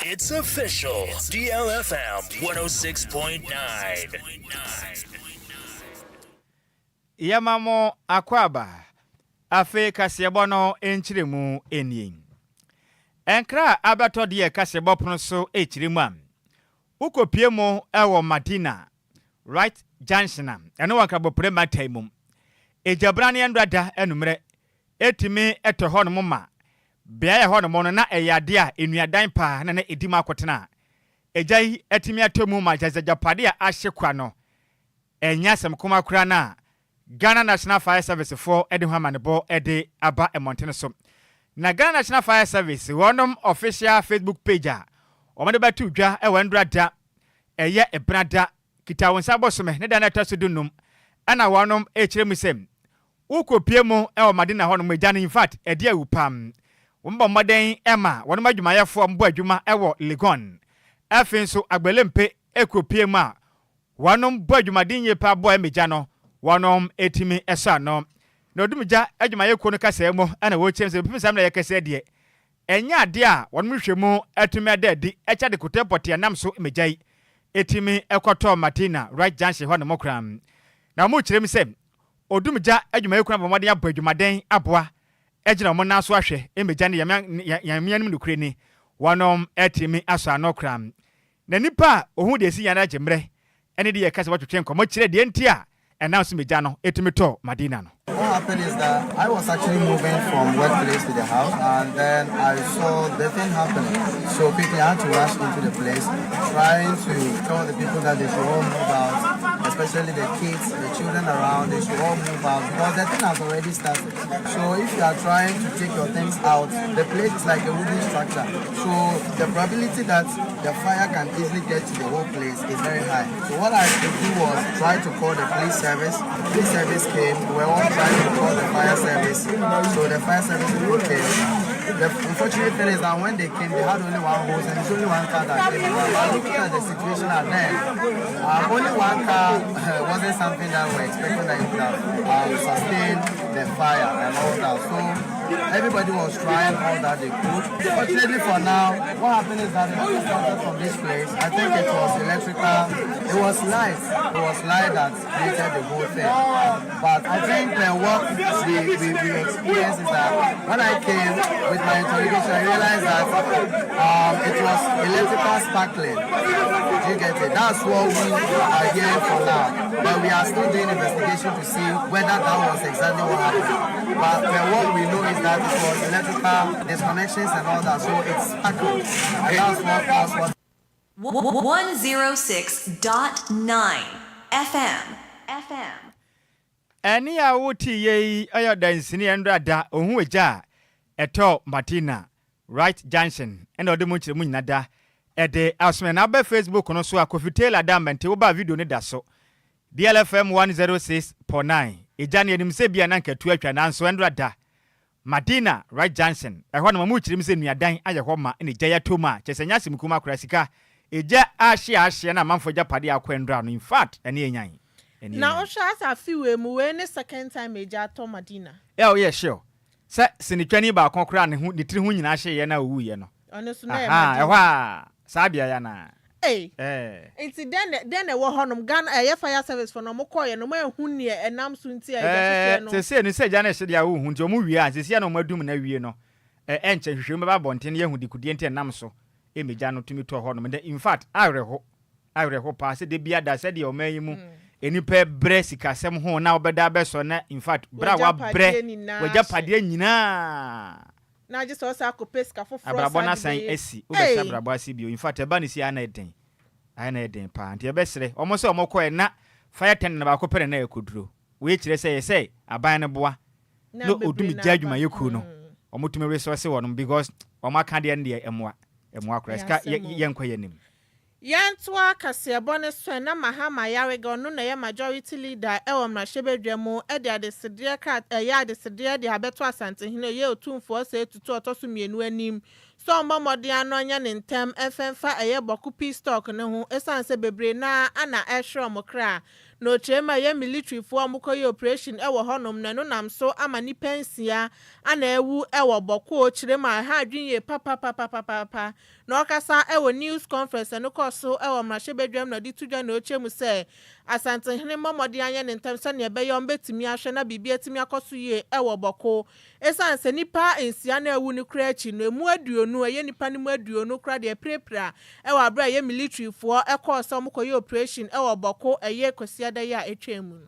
It's official. DLFM 106.9. Yamamo akwaba. Afe kasebo no enchiremu enyin. Enkra abato de kasebo pono so echirimu am. Ukopie mo ewo Madina. Right Junction. Eno wanka bopre mataimum. Ejabrane endrada enumre. Etimi eto ho no ma. Bia ye ho no no na eyade a enuadan pa na edima akotena. Ejai etimi atomu ma jazajapade a ahyekwa no. Enya sem koma kura na Ghana National Fire Service for Edi Huamanebo Edi Aba Emontene so. Na Ghana National Fire Service wonom official Facebook page a omade batu dwa e wandra da eye ebrada kita wonsa bosome ne da na taso dunum ana wonom echiremu sem ukopie mu e o Madina honom agya in fact edi awupam womba moden ema wonom adwumayefo mbo adwuma e wo Legon afin so agbelempe ekopie mu a wonom bo adwumadin yepa bo emegya no wonom etimi esa no na odumja adwumayeko no kasa emo ana wo chem se pimsam na yekese de enya ade a wonom hwemu etumi adadi echa de kotepoti anam so emegyai etimi ekoto Martina right junction ho no mokram na mo kirem se odumja adwumayeko na bomode abo adwumaden aboa ejina mo na so ahwe emegya ne yamianim nukure ni wonom etimi aso no kram na nipa ohun de si yana gemre ene de yekase watwetwe nkomo kire de entia announce Mijano, Etimito, Madina. What happened is that I was actually moving from workplace to the house, and then I saw the thing happening. So quickly I had to rush into the place, trying to tell the people that they should all move out, especially the kids, the children around, they should all move out because the thing has already started. So if you are trying to take your things out, the place is like a wooden structure. So the probability that the fire can easily get to the whole place is very high. So what I could do was try to call the police service. Police service came. We were all trying to call the fire service. So the fire service came. The unfortunate thing is that when they came, they had only one hose and it's only one car that came. But looking at the situation at then, only one car wasn't something that we were expecting that it would have sustained the fire and all that. So everybody was trying all that they could. Fortunately for now, what happened is that it started from this place. I think it was electrical. It was light. It was light that created the whole thing. But I think what we experienced is that when I came with my interrogation, I realized that it was electrical sparkling. Do you get it? That's what we are hearing for now. But we are still doing investigation to see whether that was exactly what happened. But what we know is that it was electrical disconnections and all that, so it's sparkled. And that's what caused what 106.9 FM. Ani a wuti ye ayo dansini endrada ohun eja eto Martina right junction ene odemu chire mu nyinada ede asme na ba Facebook no so akofitela da mente wo ba video ne da so DLFM 106.9 eja ne enim se bia na nkatu atwa na nso endrada Madina right junction ehwo no mu chire mse nuadan aye ho ma ene gya yatoma chesenya simkuma akura sika eja ahye na manfo japade akwendra no in fact ene enyan na o sha sa fiwe mu we ne second time eja to Madina oh yeah sure se sinitwani ba konkora ne hu ne tiri hu nyina hye ye na owu ye no ono so na Madina ehwa sabia ya na Enti den e wo honom Ghana fire service for no mo koye no mo ehun ne enam so nti a no se ni se Ghana hye dia wo hu nti o mu wie a se no madum na wie no enche hwehwe me ba bonten ye hu dikudie nti enam so emegya no tumi to honom de in fact awreho pa se de bia da se de o mayi mu enipa bre sikasem ho na obeda beso na in fact bra wa bre wagya pade nyina na je so sa kopeska foforo abrabona san esi obesa brabo asibio in fact eba ni si ana eden pa nti ebesere omo se omo koe na fire ten na ba ko pere na ekuduro we kire se yese aban ne boa no odumi jadwuma yeku no omo tumi resource wonum because omo aka de ne emwa kreska yenkwa yenim Yantwa kasebo ne so na mahama yarega no na ye majority leader ewo mrahebedwemu e de adesedre krat ya adesedre de habeto asante hene ye otumfo se etutu otoso mienu anim so mbamodi ano anya ne ntem efemfa eye boku peace talk ne ho esanse bebre na ana ehwe omokra no chema ye military fo amukoye operation ewo honom na no nam so ama ni pensia ana ewu ewo boku chirema ha adwinye papa no kasa ewo news conference no koso ewo mrahye bedwam na ditudwa na ochemu se asante hene mbamodi anya ne ntem se ne ebe yo mbetimi ahwe na bibia etimi akoso ye ewo boku esanse nipa ensia na ewu ni kra chi no emu aduonu eye nipa ni mu aduonu kra de prepra ewa bra ye military fo ekoso amukoye operation ewo boku eye kosi ya etwemu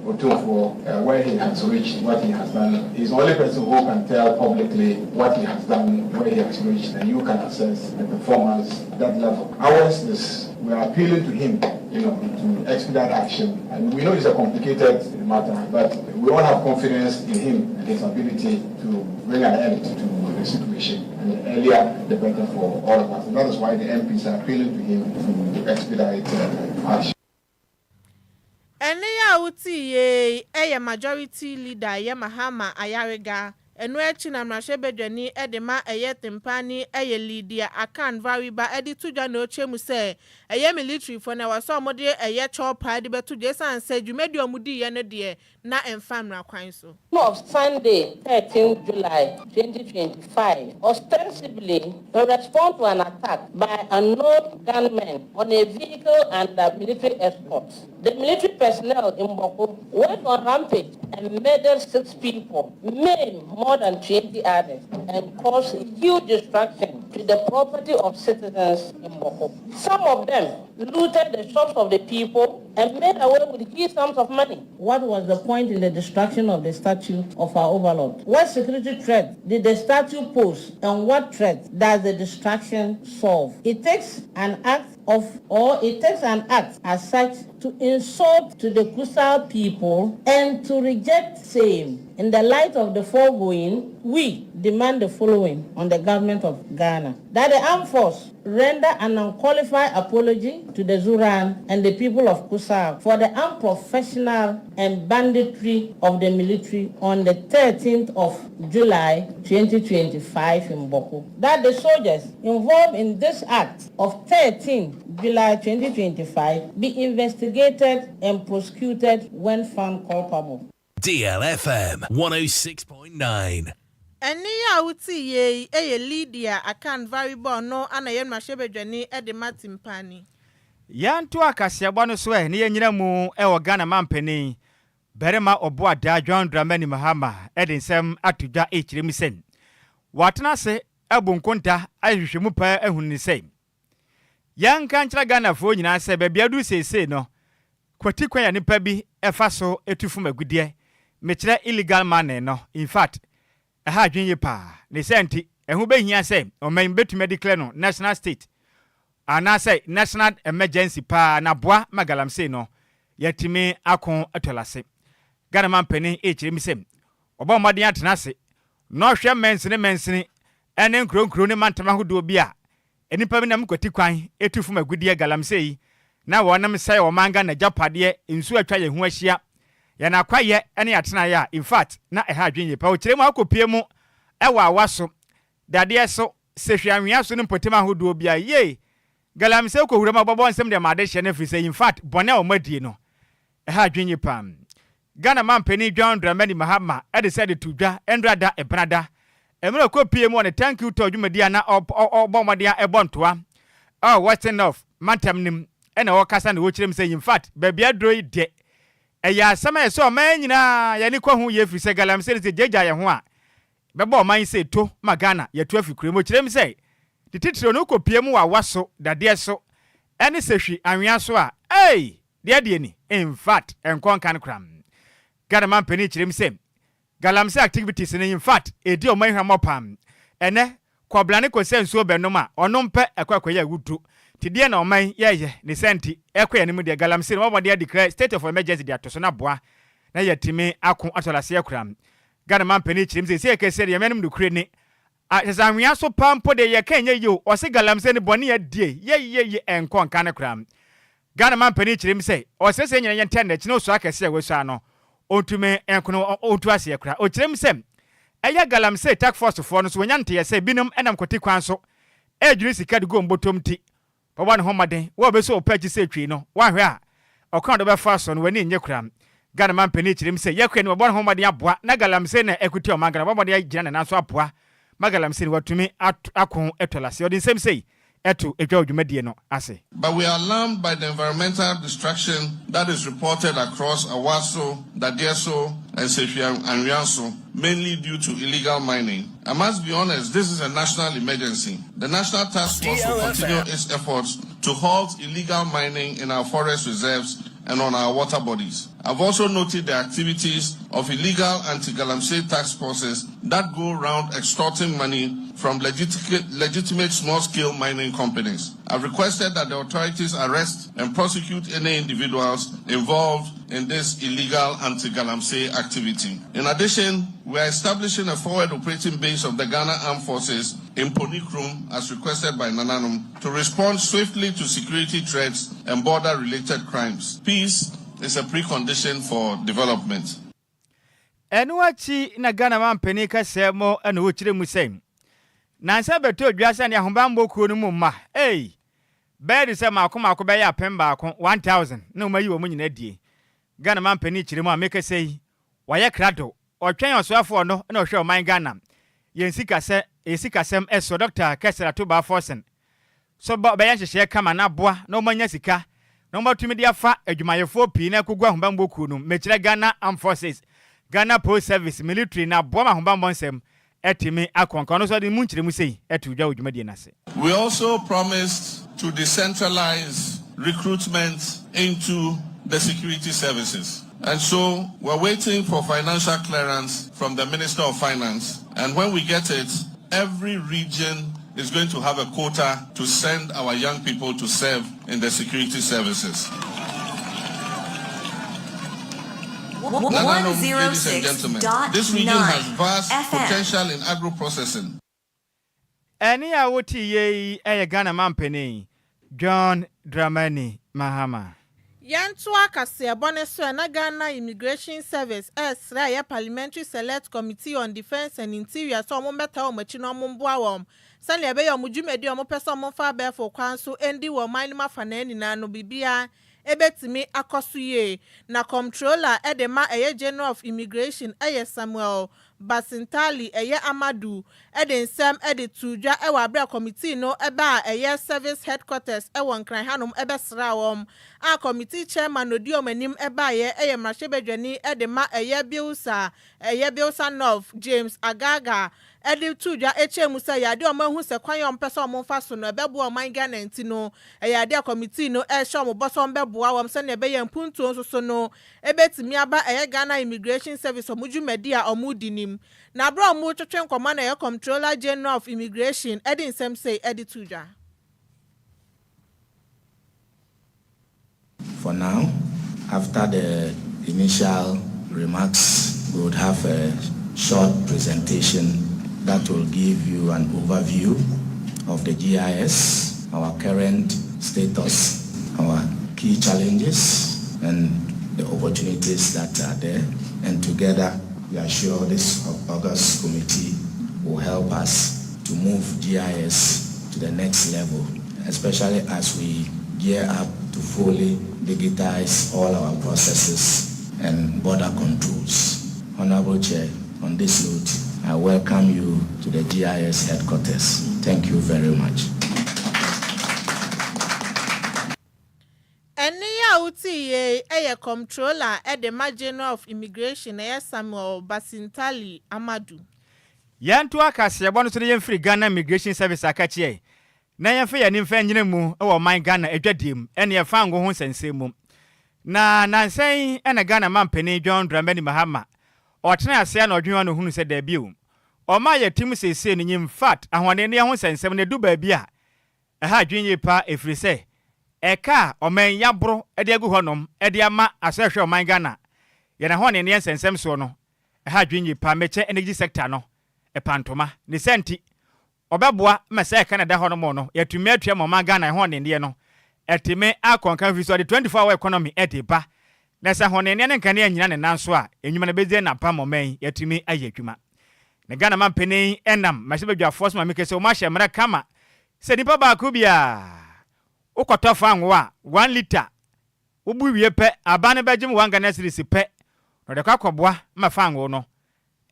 where he has reached, what he has done. He's the only person who can tell publicly what he has done, where he has reached, and you can assess the performance at that level. Ours is, we are appealing to him, to expedite action. And we know it's a complicated matter, but we all have confidence in him and his ability to bring an end to the situation. And the earlier, the better for all of us. And that is why the MPs are appealing to him to expedite action. Ene ya uti ye majority leader ye Mahama Ayarega enu echi na mrahye bedwani edema eye tempani eye leader akan variba edi tudwa na ochemu se eye military for na waso omode eye chopa de betu je sanse dwumedi omudi ye ne de na emfamra kwan so. Of Sunday, 13 July 2025, ostensibly to respond to an attack by unknown gunmen on a vehicle under military escort. The military personnel in Boko went on rampage and murdered 6 people, maimed more than 20 others, and caused huge destruction to the property of citizens in Boko. Some of them looted the shops of the people and made away with huge sums of money. What was the point in the destruction of the statue of our overlord? What security threat did the statue pose, and what threat does the destruction solve? It takes an act as such to insult to the Kusal people and to reject same. In the light of the foregoing, we demand the following on the government of Ghana: that the armed force render an unqualified apology to the Zuran and the people of Kusal for the unprofessional and banditry of the military on the 13th of July 2025 in Boko. That the soldiers involved in this act of 13 July 2025 be investigated and prosecuted when found culpable. DLFM 106.9. Ene ya uti ye eye Lydia akan variable no ana ye mrahye bedwani edema timpani. Yanto akasiabwa no so ne yenyina mu wo Ghana mampani berema Adwoa Agyei Dramani Mahama edinsem atudwa echirem sen watena se abunkonta ahwehwemu pa ahunni sei yanka nkyra Ghana fo nyina se bebia du sese no kwati kwan ya nipa bi efa so etufum agudie mekire illegal man no in fact ha adwenye pa ne senti ehu behia se oman betumi declare no national state ana say national emergency pa na boa magalamse no yatimi akon atolase Ghana mampani echirem sem oba modern atena se no hwe mensene ene nkronkro ne mantama hodo bi a enipa bi na mkwati kwan etufum agudie galamse yi na wonam say o manga na japade ensu atwa ye ho ahia ya na kwaye ene atena ya in fact na ha adwenye pa o kiremu akopie mu ewa awaso dade so sehwanwea so ne mpotema hodo bi a ye galamse ko hurama babo nsem de made hye na fise in fact bone o madie no ha adwenye pam Ghana mampani Dramani Mahama decided to dwa endrada ebrada emre ko piem on thank you to dwumadi na obomadia ebontoa what's enough mantam nim ena wokasa na wochirem say in fact babia droi de eya sama so man nyina ya ni kwa hu ye fise galamse se jeja ye ho a bebo man say to magana ya to afikure mo chirem say tititiro no ko piem wa waso dade so ene sehwi anwea so a de ni in fact enkon kan kram Ghana mampani chirem say galamse activities in fact edi o man hwamo pam ene kwablane ko senso benom a ono mpe ekwakwaya wutu tidie na o man yeye ne senti ekwa ne mu de galamse no mobode declare state of emergency de atoso na boa na yatimi akon atolase akram Ghana mampani chirem say ekese de yemenum de kure ni asanwea so pampo de ye kanye yo o se galamse ne bone ya die ye enkon kan kram Ghana mampani chirem say o se se nyanya ntende chi no so akese wesu ano otume enkono otu ase kra o kirem sem Eya galamsey task force for no so nyante ye say binom enam kwoti kwan so ejuri sika de go mbotom ti baba ne homaden wo be so opagi say twi no wa hwe a okran do be fa so no wani nye kram Ghana man pani chirim say yakwe ne baba ne homaden aboa na galamsey na equity o magana baba ne agina na so aboa magalamsey ne watumi akon etolase odin sem say eto edwa odwumadie no ase. But we are alarmed by the environmental destruction that is reported across Awaso, Dadeso, and Sefia and Rianso, mainly due to illegal mining. I must be honest, this is a national emergency. The National Task Force will continue its efforts to halt illegal mining in our forest reserves and on our water bodies. I've also noted the activities of illegal anti-galamsey task forces that go around extorting money from legitimate small-scale mining companies. I've requested that the authorities arrest and prosecute any individuals involved in this illegal anti-galamsey activity. In addition, we are establishing a forward operating base of the Ghana Armed Forces in Ponikrum, as requested by Nananum, to respond swiftly to security threats and border-related crimes. Peace is a precondition for development. Enuachi na Ghana man penika semo enu uchire musem. Nansa beto dwasa ne ahombanbo kuo no mumma. Hey. Bed se makoma ko be ya pemba ko 1000 na umayi wo munyina die. Ghana man peni chire mu ameke sei. Waye krado. Otwen osoafo no na ohwe oman Ghana. Yensika se esikasem eso Dr. Kesera to ba forsen. So ba yan hye kama na boa na omanya sika. No matumi dia fa adwumayefo pii na kugwa ahombanbo kuo no mechire Ghana Armed Forces. Ghana Post Service military na boa ahombanbo nsem. We also promised to decentralize recruitment into the security services. And so we're waiting for financial clearance from the Minister of Finance. And when we get it, every region is going to have a quota to send our young people to serve in the security services. Ladies and gentlemen, this region has vast potential in agro-processing. Any awoti ye Ghana mampeni John Dramani Mahama. Yantua Kasia Boneso na Ghana Immigration Service Esra Parliamentary Select Committee on Defense and Interior so mo meta o machino mo mboa wom. Sane ebe yo mudwumedi o mo pesa mo fa be for kwan so endi wo man ma fa na ni na no bibia ebetimi akosuye na controller edema General of Immigration Samuel Basintali Amadu edensem edituja ewa abra committee no eba service headquarters ewon kran hanom ebesra wom a committee chairman odio manim eba mrashebedwani edema Bilsa North James Agaga tuja musa yade o mahu se kwan yom pese o monfa so no ebebo o man Ghana ntino yade committee no show mo boso mbeboa wom se ne be yampuntu so no ebetimi aba Ghana Immigration Service omudwumadi a omudinim na bra omu twetwe nkoma na Comptroller General of Immigration edin sem say tuja. For now, after the initial remarks, we would have a short presentation that will give you an overview of the GIS, our current status, our key challenges, and the opportunities that are there. And together, we are sure this August committee will help us to move GIS to the next level, especially as we gear up to fully digitize all our processes and border controls. Honorable Chair, on this note, I welcome you to the GIS headquarters. Thank you very much. Comptroller Edema General of Immigration Samuel Basintali Amadu. Yantua Kasia Bono to the free Ghana Immigration Service Akachi. Na yɛmfa yɛ nimfa nyina mu ɛwɔ man Ghana adwadim ɛne yɛfa ngo ho nsɛnsɛm mu na nansan ɛna Ghana mampani John Dramani Mahama ɔtena ase na ɔdwen no hunu sɛ da bio ɔma yɛ tim sese no nyim fat ahwane ne ho nsɛnsɛm ne du ba bia ɛha adwen yi pa efiri sɛ ɛka ɔman yabro ɛde agu hɔnom ɛde ama asɛhwɛ ɔman Ghana yɛna hɔne ne nsɛnsɛm so no ɛha adwen yi pa meche energy sector no ɛpantoma ne senti Obabua mese Canada hono no yatumi atua mama Ghana ho ne no etime akonkan fi so the 24-hour economy ediba na sa ho ne nkane anyina ne nanso a enwuma na bezie na pa moman yatumi ayadwuma ne Ghana man penny enam masebe force ma meke se o ma hye mra kama se nipa ba ku bia ukoto fa nwa 1 liter ubu wie pe abane begim 1 Ghana cedis pe no de kwakoboa ma fa nwo no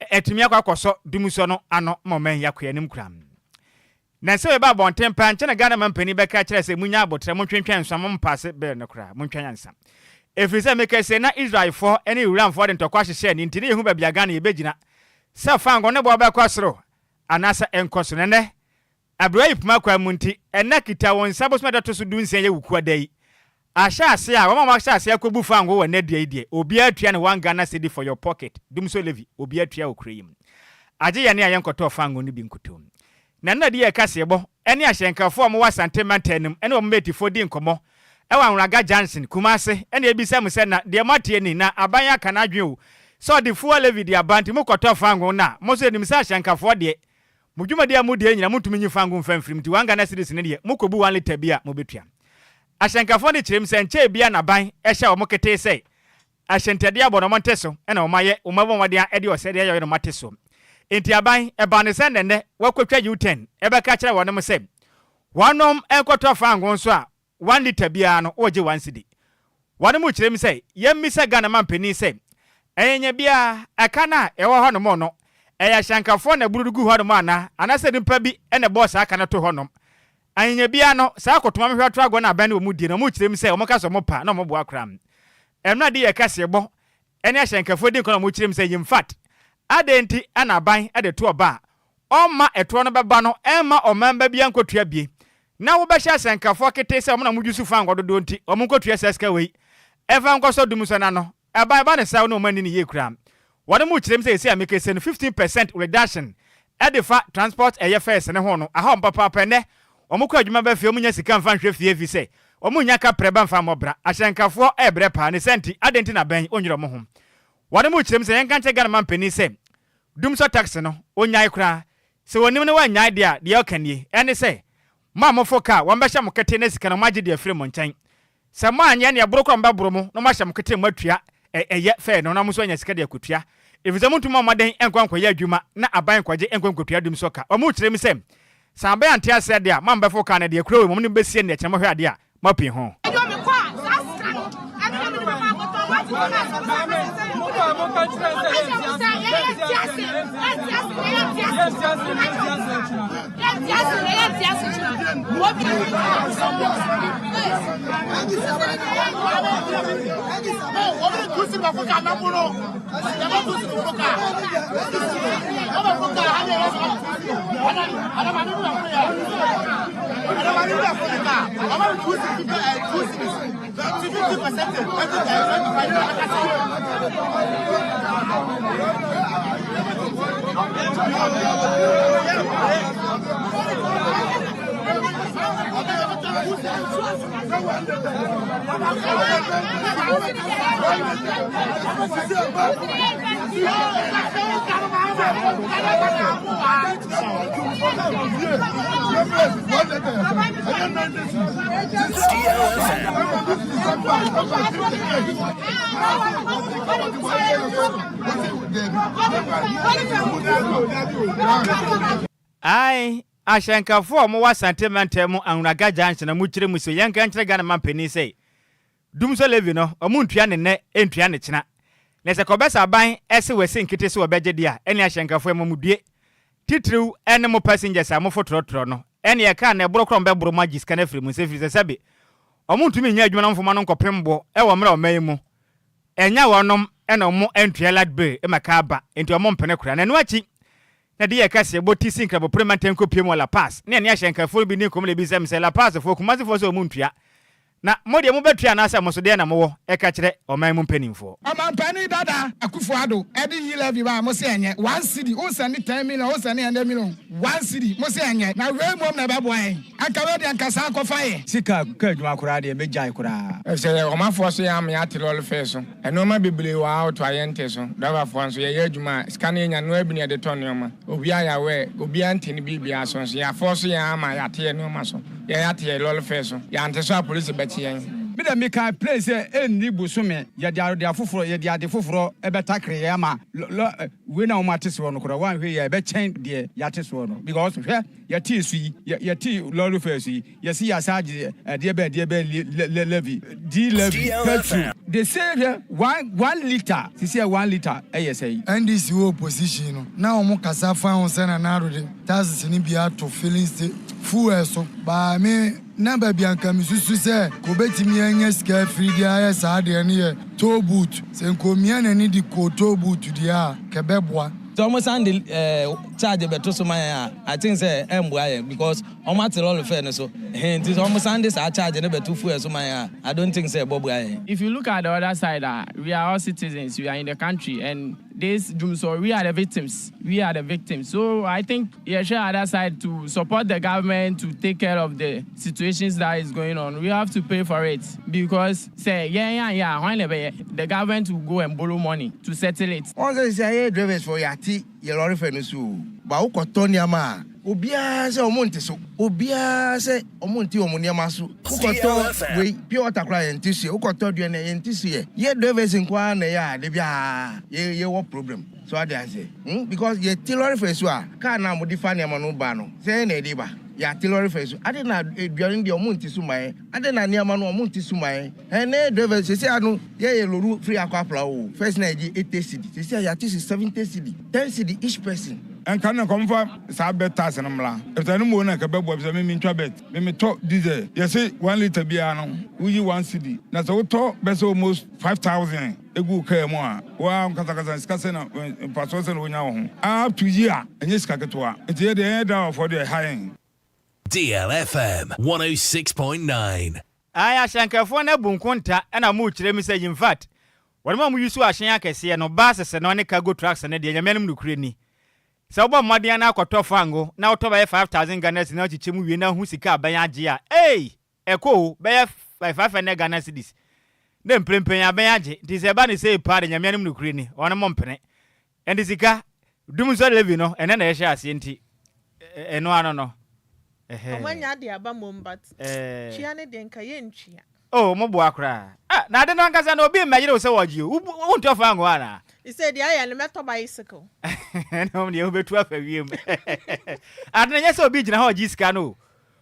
etimi akwakoso dumuso no ano momen yakwa nim kram na se we ba bonten pa nche na Ghana man penny be ka kire se munya abotre mo twentwen nsam mo passe be no kra mo twentwan nsam efrise meke se na Israel for any Iran for the tokwa hye ni ntini ehu ba bia Ghana ye begina se fa nwo ne bo ba kwasoro anasa enkoso ne Abroyi puma kwa munti ena kita won sabos ma dato so dunsen ye wuku adai ahya ase a woma ma hya ase akobu fa ngo wona die obi atua ne 1 Ghana cedi for your pocket dumso levi obi atua okreyim age ye ne ayen koto fa ngo ne bi nkutom na die kase bo ene ahyenkafo mo wasante mantanim ene o metifo di nkomo ewa Nwraga Johnson kumase ene ebisa mu se na de matie ni na abanya kana adwen o so de fuwa levi di abanti mo koto fa ngo na mo se nim sa ahyenkafo de mujuma dia mu de nyina mutumi nyi fangu mfamfrim ti 1 Ghana cedis ne de mukobu 1 liter bia mo betua ahyenkafo de kirem se nche bia na ban ehye o mokete se ahyentade abono monteso ena o maye o mabon wade ade o se de ayo no mateso enti aban eba ne se nene wakotwa U10 ebe ka kire wonem se wonom enkoto fangu nso a 1 liter bia no oje 1 cedi wonem kirem se yemmisa Ghana man pani se enye bia aka na ewo ho no no eya shankafo na burudugu ho no ana anase nimpa bi ene boss aka na to honom anya bia no sa kotoma mehwato ago na ban no mu die no mu kirem se o moka so mo pa na mo bo akram emna de ye kase bo ene shankafo di kono mu kirem se in fact adenti ana ban ade to oba o ma eto no beba no emma o mamba bia nkotua bie na wo be sha shankafo kete se o na mujusu fa ngododo nti o mo nkotua seska wei eva nkoso dumuso na no eba ne sa no mani ni ye kram What mu kirem say say make say 15% reduction edifa transport fares ne ho no aha papa pene omukọ adwuma ba fie omunya sika mfa hwe fie fi say omunya ka preba mfa mobra ahyenkafo ebre pa ne senti adenti na ben onwiro mo ho what mu kirem say yanka nche Ghana man pani say dumso tax no onyai kra se wonim ne wanyai de okanie ene say ma mofo ka wambehya mokete ne sika no magye de afire mo nchen se ma anya ne abrokọ mbabro mo no mahya mokete matua eye fair no na muso anya sika de akutua If the Mutuma Maden and Quanquaya Juma, na a bank quaje and Quanquatum Soka, or Mutrem Sem. Sambe and Tia said, dear, Mamba for Canada, crow, woman Bessie and the Chamahadia, mopping home. Ai ahyenkafo mo wasante mantemu Nwraga Johnson na mu kire mu so yanka nkire Ghana man pani say dumso levi no omuntua ne entua ne kina na se kobesa ban ese wese nkite se obegye dia ene ahyenkafo emomudue titiriw ene mo passengers a mo fotorotoro no ene ye ka na eborokro mbeboro magis kana firi mu se firi sebe omuntumi nya adwuma no mfoma no nkopembo e wo mra omayi mu enya wonom ene mo entua ladbe e makaba enti omo mpene kura na no achi na de kase boti sinkra bo premanten ko piem wala pass ne ne ahyenkafo bi ni komle bi sem se la pass fo kumase fo so omuntua na mode mo betua na asa mo so de na mo e ka kire oman mu mpanimfo omanpani dada akufo ado edi hilevi ba mo se enye 1 cedi o se ni 10 million o se ni 100 million 1 cedi mo se enye na we mom na be boy aka we de ankasa akofa ye sika ka adwuma kura de mejai kura e se omanfo so ya me atilol fe so eno ma bibele wa auto ayente so daba fo anso ye adwuma sika na nya no abini de ton yoma obi aya we obi antini bibia so ya fo so ya ama ya te no ma so ya te lol fe so ya ante so police be bi da me kan place enni busume ye de afoforo ye de ade foforo e betakre ye ma we na o mate so no kora wan hwe ye be chen de ya te so no because hwe ye ti su ye ti lorry fare su ye si ya charge de be levy d levy petrol they say 1 liter si say 1 liter e ye say and this opposition no na o mo kasa fa on se na narode that's ni bia to feelings fuel so ba me na ba bia nka misusu se ko betimi anya ska free dia ya sa de ne ye toll boot se nkomia na ni di ko toll boot dia kebeboa so almost and charge beto so man I think say emboa because almost all of fair so it is almost and this charge ne beto fuel so man I don't think say boboa. If you look at the other side, we are all citizens, we are in the country, and this so we are the victims. We are the victims. So I think you should other side to support the government to take care of the situations that is going on. We have to pay for it because say the government will go and borrow money to settle it. Once say drivers for yati your lorry fare so ba ukotonia ma obia se omonte so obia se omonte omonia so ukoto we pure water cry ntisi ukoto due na ntisi ye drivers nkwa na ya de bia ye what problem so I say because ye lorry fare so car na mo difa na no ba no say na edi ba ya lorry fare so ade na during the omonte so mai ade na niam no omonte so mai na drivers say anu ye loru free akwapla o first na edi 80 cedi say ya 70 cedi 10 cedi each person. And can come from Sabet and Mla. If I know na kabebo be me ntwa bet. Me talk diesel. You say 1 liter bia no. We 1 cedi. Na so talk be almost 5,000. Egu ka mo a. Wa nkasa skase na paso se no nya ho. Up to year enye ska ketoa. Enti ye dey down for the high. DLFM 106.9. Aya shankafo na bunkunta na mu kire mi say in fact. Wọ́n mu yusu ahyen akese no bases no ne cargo trucks ne de nyamenum nukure ni. Se obo mmade na akoto fango na oto be 5,000 Ghana cedis na chiche mu wie na hu sika aban agye a eko be 500 Ghana cedis na mprempen aban agye di se ba ne se pa de nyamenum nukure ni ono mo mpene endi sika dum so levi no ene na ye hye ase enti eno ano no Omanya de aba mombat chia ne de nka ye ntwia oh mo bo akra na de no nkasa na obi mmagye wo se wogie wo nto fango ana he said the I meto bicycle no me obetu afa wiem adna nyese obi gina ho gisika no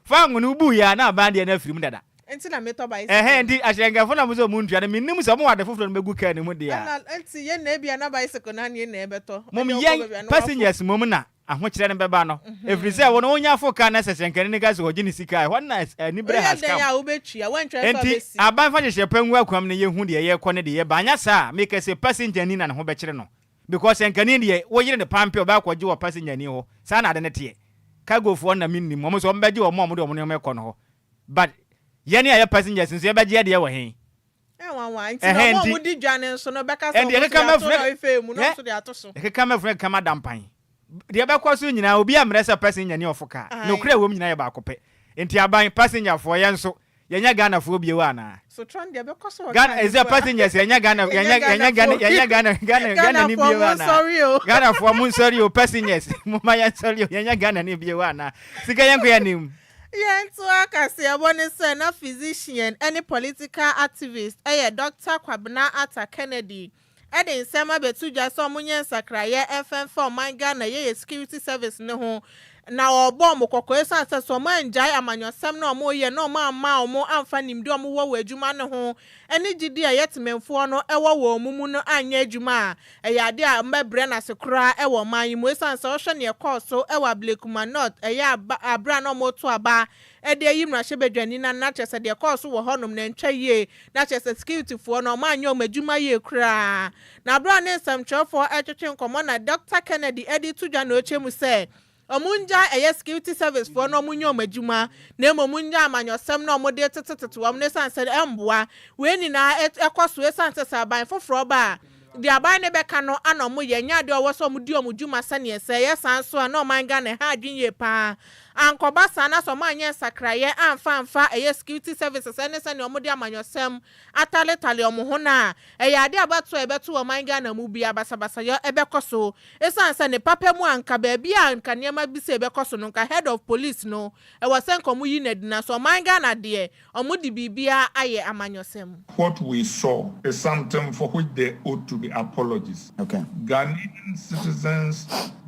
fango no bu ya na bande na firim dada enti na meto bicycle ndi ahyengafo na mo so mu ntwa na minnim so mo wade foforo no megu ka ne mu de ya enti ye na bia na bicycle na ne na ebeto mom yen passengers mom na ahokyere ne beba no every say wo no onya fo ka na sesenkene ne gaso hoje ne sika ho na ni bre haska ya ubetwa wantwa fa besi enti aban fa hye pangu akwam ne ye hu de ye kɔ ne de ye ba anya sa make say passenger ni na ne ho be kyere no because enkane de wo yire ne pampe oba akɔgye wo passenger ni ho sa na ade ne te cargo fo na minnim mo so mbɛgye wo mo de wo ne me kɔ no ho but ye ne ya passengers nso ye bɛgye de ye wo hen wan nti no mo di dwane so no bɛka so no ife mu no so de atoso kama frɛ kama dampan de be kwa so nyina obi amresa passenger ni ofoka no kura wom nyina ye ba akopɛ enti aban passenger fo ye nso yenya Ghana fo bi wa na so tron de be kwa so Ghana is a passengers yenya Ghana ni bi wa na Ghana fo mun sorry o passengers mo ma ya sorry yenya Ghana ni bi wa na sika yenko ya nim yento akase abone se na physician any political activist Dr. Kwabena Ata Kennedy Eden sema betu ja so munye sakraye FM4 manga na ye security service ne ho na obo mokoko esanse so manjai amanyosem na omo ye na omo ama omo amfa nimdi omo wo adwuma ne ho eni gidi a yetememfo no ewo wo mumu no anya adwuma ade a mbebre na sekura ewo man mu esanse o hwe ne ekoso ewa Blakuma North abra na omo to aba ede yim na hyebedwani na chese de ekoso wo honom na ntwa ye na chese security fo no omo anya omadwuma ye kura na abra ne samchofo etwetwe nkomo na Dr. Kennedy edi tudwa na ochemu se omunja security service for no munyo madwuma na momunja amanyosem na omode teteteto wam ne sanse emboa we ni na ekoso esanse saban foforo ba di aban ne beka no anomo ye nya de owo so omudi omudwuma sane ese ye sanso na omanga ne ha adwinye pa ankoba sana so manye sakraye amfa security services ene se ne omode amanyosem atale omo ho na ade abato ebeto o manga na mu bia basabasa yo ebekoso esan se ne papa mu anka ba bia anka niema bi se ebekoso no nka head of police no wasen komu yined na so manga na de omudi bibia aye amanyosem. What we saw is something for which they ought to be apologies. Okay. Ghanaian citizens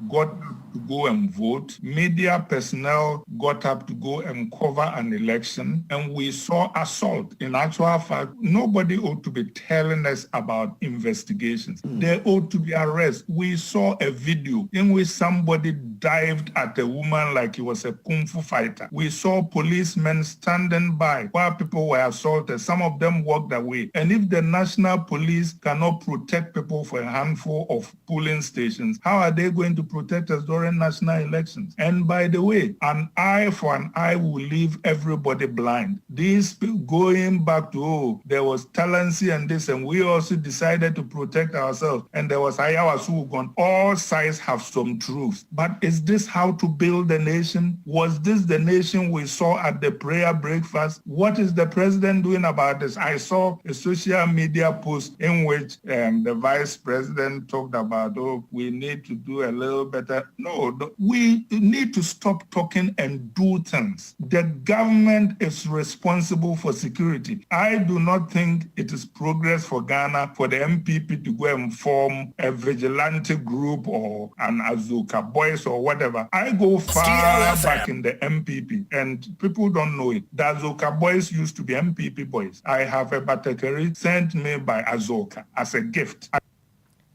got up to go and vote. Media personnel got up to go and cover an election. And we saw assault. In actual fact, nobody ought to be telling us about investigations. There ought to be arrests. We saw a video in which somebody dived at a woman like he was a kung fu fighter. We saw policemen standing by while people were assaulted. Some of them walked away. And if the national police cannot protect people for a handful of polling stations, how are they going to protect us during national elections? And by the way, an eye for an eye will leave everybody blind. These people going back to, there was talency and this, and we also decided to protect ourselves. And there was Ayawasu. All sides have some truths. But is this how to build a nation? Was this the nation we saw at the prayer breakfast? What is the president doing about this? I saw a social media post in which the vice president talked about, we need to do a little better. No, we need to stop talking and do things. The government is responsible for security. I do not think it is progress for Ghana for the MPP to go and form a vigilante group or an Azuka boys or whatever. I go far back in the MPP and people don't know it. The Azuka boys used to be MPP boys. I have a batakeri sent me by Azuka as a gift.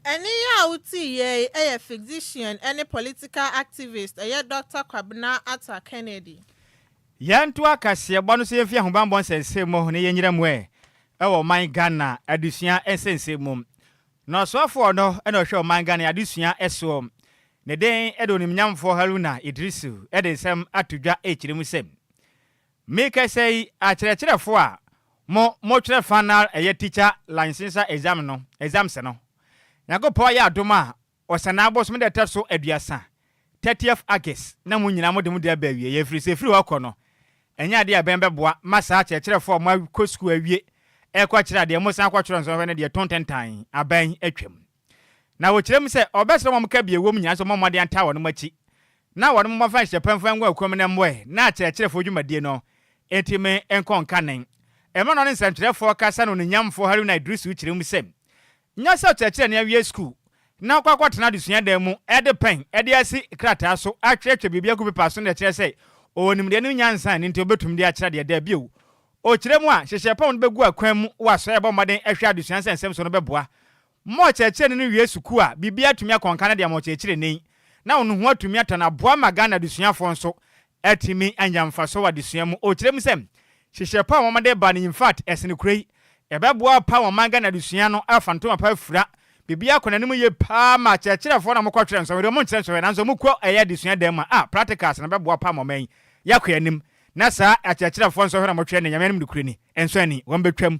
Any outi a physician, any political activist, a Dr. Kwabena Atta Kennedy. Yantua Cassia Bonus if you have one says same more than Yenramwe. Oh, my Ghana, Adducia, essence mum. No so for no, and no show my Ghana, Adducia, eswom. Ne day Edonim Yam for Haruna, Idrisu, Edisem Atuja H. Rimusem. Make I say, I tell for more final a teacher, license exam seno. Nago poya doma osanabos me deta so aduasa 30th August na munyina mo de mu de bawie ye free se free wakono enya de abembe boa masa chekere fo ma ko school awie e kwa kire de mo san kwa kire nso ne de tontentan aban atwam na wo kire m se obesere mo ka bie wom nya so mo de anta wono machi na wono mo fa hye pamfan gwa akwam ne mwe na chekere fo dwumadie no etime enkon kanen e ma no ne nsantire fo kasa no nyamfo haru na idrisu kire m se nya so chekere na awie school na kwakwatena desua dan mu ede pen ede asi krata so atwetwe bibia ku pepa so na kire sei onimde no nyansan ni nti obetum de akira de da bio o kire mu a hyehye pa no begu akwan mu waso ebo maden ahwa desua sensem so no beboa mo chekere no wie suku a bibia tumi akonka na de mo chekere nei na onu ho atumi atana boa magana desua fo nso atimi anyamfa so wa desua mu o kire mu sem hyehye pa mo made ba ni in fact esene kurei ebeboa pa wo magana desua no afanto pa fura bibia konani mu ye pa ma chekere fo na mo kwatwere nso we mo nkyere so na nso mo kwo eya desua dem ma practicals na beboa pa mo man yakwanim na sa chekere fo nso hwe na mo twere ne nyamenim de kureni enso ani won betwam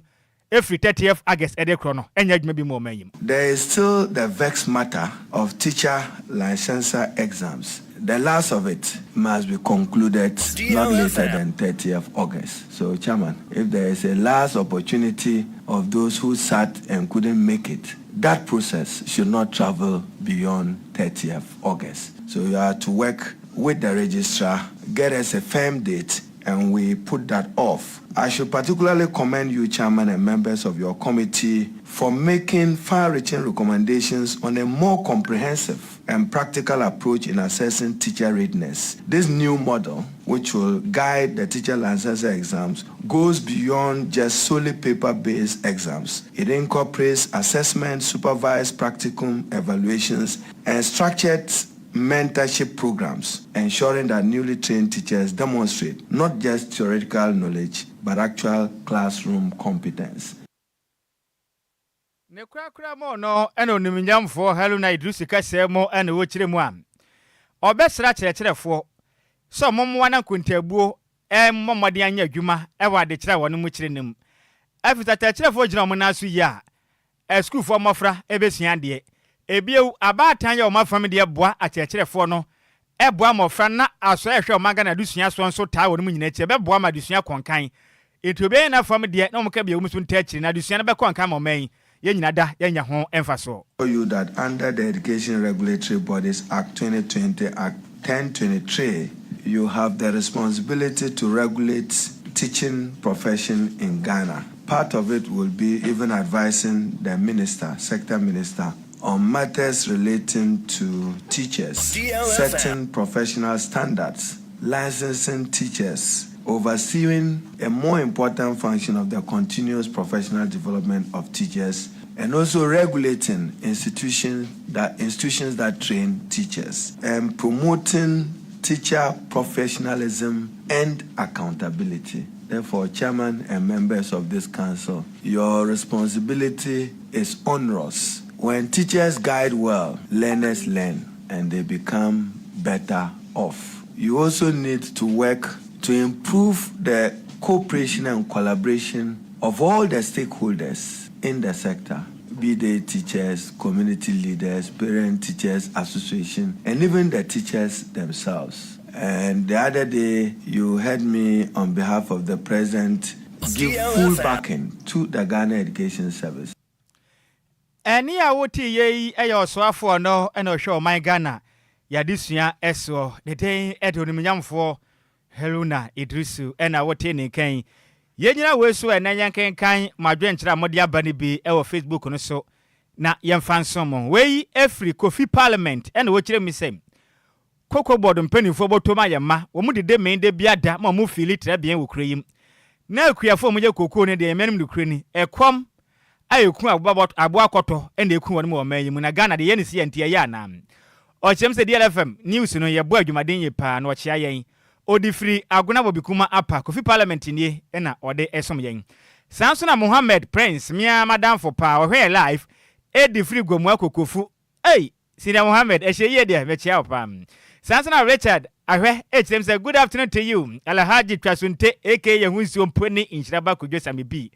every 30th August ede kro no enya dwuma bi mo man. There is still the vexed matter of teacher licensure exams. The last of it must be concluded not later than 30th August. So, Chairman, if there is a last opportunity of those who sat and couldn't make it, that process should not travel beyond 30th August. So you are to work with the registrar, get us a firm date, and we put that off. I should particularly commend you, Chairman, and members of your committee for making far-reaching recommendations on a more comprehensive and practical approach in assessing teacher readiness. This new model, which will guide the teacher licensure exams, goes beyond just solely paper-based exams. It incorporates assessment, supervised practicum evaluations, and structured mentorship programs, ensuring that newly trained teachers demonstrate not just theoretical knowledge, but actual classroom competence. Ne krakra mo no eno nimnyamfo halu na idrusi kase mo eno wo kire mu am obesra kirekerefo so momwa na kuntabuo momode anya adwuma wa de kire wono mu kire nim afita kirefo gina mo na so ya school fo mofra ebesua de ebiew abatan ya o mafam de boa akirefo no eboa mofra na aso ehwe omaga na dusua so nso taa wonu nyina eche beboa ma dusua konkan etiobe na fam de na omka bia omusu ntaachiri na dusua na be konkan moman ye nyina da ye nya ho emfaso. You that under the Education Regulatory Bodies Act 2020 Act 1023 you have the responsibility to regulate teaching profession in Ghana. Part of it will be even advising the minister, sector minister, on matters relating to teachers, setting professional standards, licensing teachers, overseeing a more important function of the continuous professional development of teachers, and also regulating institutions that train teachers, and promoting teacher professionalism and accountability. Therefore, chairman and members of this council, your responsibility is onerous. When teachers guide well, learners learn and they become better off. You also need to work to improve the cooperation and collaboration of all the stakeholders in the sector, be they teachers, community leaders, parent teachers association, and even the teachers themselves. And the other day, you heard me on behalf of the president give full backing to the Ghana Education Service. Any awoti ye ayo soafo no eno hwe my Ghana ya disua eso the day edonimnyamfo Heluna Idrisu ena wote ne kan ye nyina wesu ena yankenkan madwenkyera mode abane bi e wo Facebook no so na yemfa nsom we every coffee parliament ena wo kire mi sem koko board mpanifo botoma yema wo mu de men de biada ma mu fili trebien wo kureyim na akuafo mu je koko ne de yemenim de kureni ekom ayeku abo akoto ena eku won mu omanyimu na Ghana de ye ne si antia ya na o chem se DLFM news no ye bo adwumaden ye pa na o chia yen odi free aguna bobikuma apa kofi parliament nie ena ode esom yen Sansona Mohammed Prince mia madam for pa o hwe live edi free gomu akokofu Senior Mohammed ehye de me chia opa Sansona Richard ahwe etem say good afternoon to you Alhaji Twasunte aka Yehunsi Mponi Nhyiraba Kwadwo Sammy B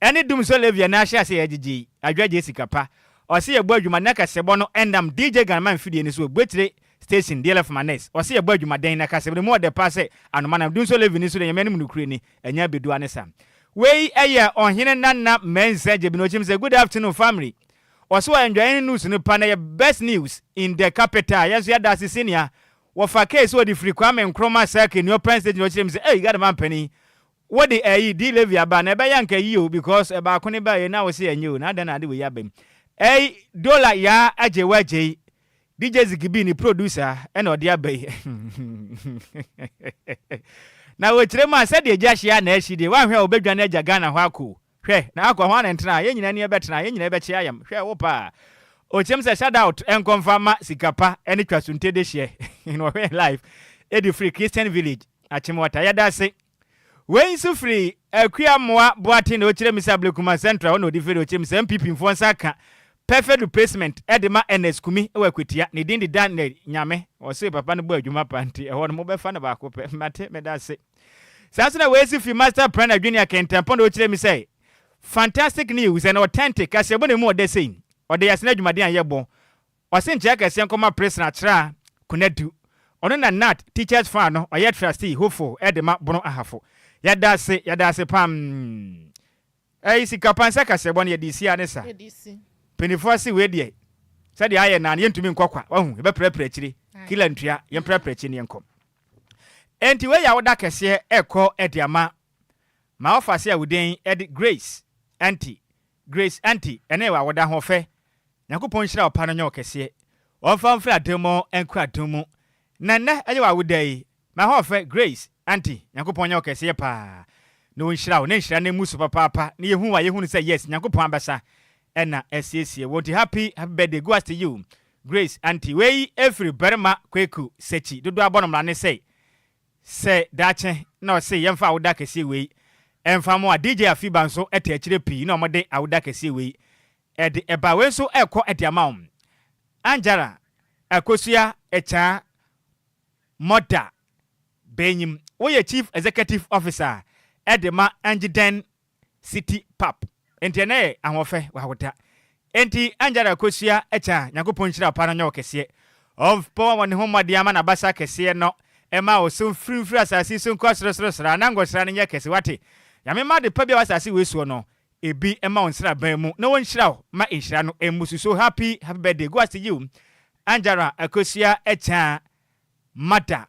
eni dum so levia na ahia se Agyei Adwoa Agyei Sikapa o se ye bo adwuma na kasebo no endam DJ Ghana fidie ni so gbetire station DLFM manes o se ye bo adwuma den na kasebo mo de passe anoma na dum so levi ni so de yemenim nukure ni enya bedu anesa we eye onhene nana mensa jebi no chim say good afternoon family o so enjoy news no pa na best news in the capital yes ya da senior wo fa case wo di free kwame nkroma circle ni open stage no chim say hey god man penny what the D Levy aba na be yanka yi o because e ba ko ne ba ye na wo se enye o na da na de we ya bem dollar ya Adwoa Agyei DJ Zikibi ni producer ena odi abai na we kire ma se de agya na ahide wa hwe obedwa na agya Ghana ho akọ hwe na akọ ho na ntena ye nyina ne ebetena ye nyina ebechi ayam hwe wo pa o chem se shout out en confirma Sikapa eni Twasunte de hye in we live edi free Christian village achimwata ya dase we so free akuamoa boate na o kire mi sablekuma central no di video chem se MPP mfo nsaka perfect replacement edema NS kumi ewakwetia ne din di Daniel nyame o se papa no bo adwuma panti e ho no mo be fa na ba ko pe mate me da se Sansona we si fi master plan junior kentampo na o kire mi say fantastic news and authentic as ebo ne mu o de say o de yasna adwumaden ayebo o se nche akase nkoma press na kra kunadu ono na nat teachers fan no o ye trustee hopeful edema bono ahafo ya da se pam Sikapa nsa kase bo na ye DC anesa ye DC penifo we de said aye na yentumi nkokwa wahu ebe prepare chiri kila ntua ye prepare chiri enkom enti we ya woda kese ekọ ediama ma ofase ya wuden ed Grace auntie ene wa woda ho fe yakopon hira opa no nyo kese onfa mfra demo enkwa demo na aye wa wudai ma ho fe Grace auntie yakopon nyo kese pa no nhira ne nhira ne musu papa ne yehu wa yehu say yes yakopon abasa ena SCC what happy birthday goes to you Grace auntie we every berma kweku sechi dodo abonomra ne say dache no say yemfa awuda kese we emfa mo DJ afiba nso ete akire pi na omode awuda kese we ede eba we so ekọ ede amount Angela akosua echa moda benyim we chief executive officer edema Angiden City Pap enti na ahofe wa woda enti Angela akosua echa yakopon hira pa na nyo kese of power one home diama na basa kese no ema o so free asase so nkwa srosrosra na ngosra ne kese wate ya me ma de pa bia asase we so no ebi ema onsra ban mu na won hira ma enhira no emusu so happy birthday go as you Angela Akosia Echa Mata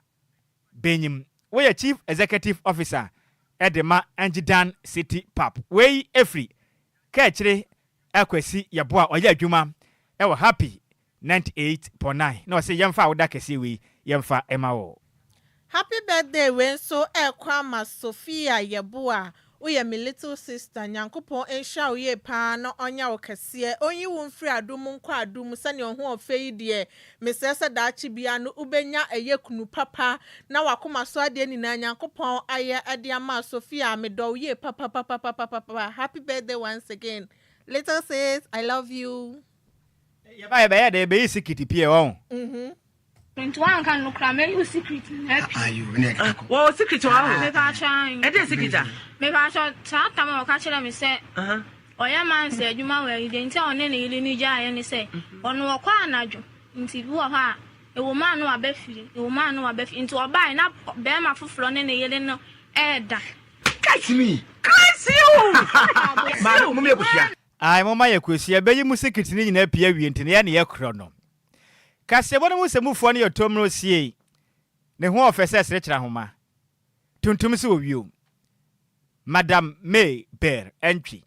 Benyim we chief executive officer Edema Anjidan City Pap we efri ka kire akwasi yaboa oya adwuma e wo happy 98.9 no say yemfa woda kese we yemfa ema wo happy birthday when so Kwama Sophia Yaboa we my little sister Nyankopon ensha we pa no onya wo kese onyi wo mfiri adum nkwa adum sane ho ofei de mesese da chi bia no ubenya eyekunu papa na wakoma so ade ni na Nyankopon aye ade ama Sophia me do we papa happy birthday once again little sis I love you ya ba de be secret pie won One can look at me, secret. Well, secret. Maybe I try. It is secret. Maybe I shall talk to my catcher and say, or your man said, you might didn't tell any new giant and say, on no quanage, into who are a woman no a beffy, a woman no a beff into a buying up, bear my foot and a yellow air. Catch me! Catch you! I'm on my equity, a baby secret in a peer we into the end chrono. Kase bona mu semu fo ne yotomro sie ne ho ofese srechra homa tuntum se owiu Madam May Bear entry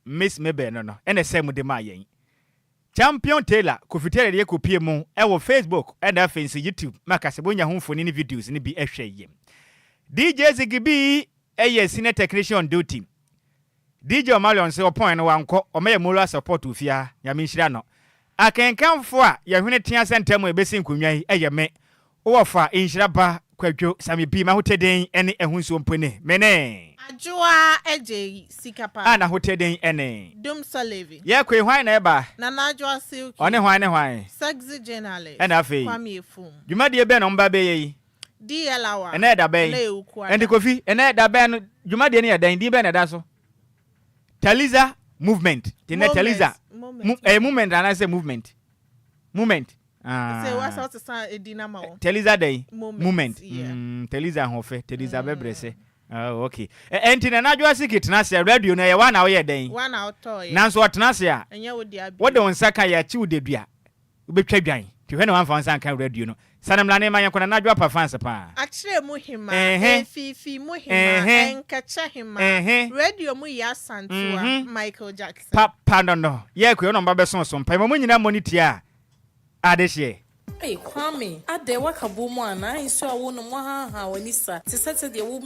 Miss Maybe no ene se mu de ma yen Champion Taylor kofitere de kopie mu e wo Facebook and afensi YouTube makase bonya ho mfoni ne videos ne bi ehwe yem DJ Zigibi eye senior technician on duty DJ Omalion se opon no wanko o me moral support ofia ya minhira no akenkanfo a yehwene tia sentemu ebesi nkonwan eyeme wofa Nhyiraba Kwadwo Sammy bi ma hoteden ene ehunso mpone mene Adwoa Agyei Sikapa ana hoteden ene Dum Salevi ye kwe hwan na eba na Adwoa Silky one hwan sexy journalist ena afei Kwame Efum dwumade ebe no mba be yi DLFM ena da ben ende kofi ena da ben no dwumade ne yadan di be na da so Taliza movement tene Taliza movement and I say movement say what's out to say edina ma wo Taliza day movement Taliza hofe Taliza bebrese okay enti na Adwoa Sikit na se radio na ye wa na wo ye den wa na otoy na so otena se a enye wo dia bi wo de won saka ya chi wo de dua wo betwa dwan ti hwe na wan fa nsan kan radio no sanamla ne manya kona na Adwoa pa fans pa akire mu hima fifi mu hima enkacha hima radio mu ya santua Michael Jackson pa no ye kwe no mba be so pa mo nyina monitor adehye Kwame, ade wakabomu ana nso a wo no mo ha ha wani sa. Ti sete de wo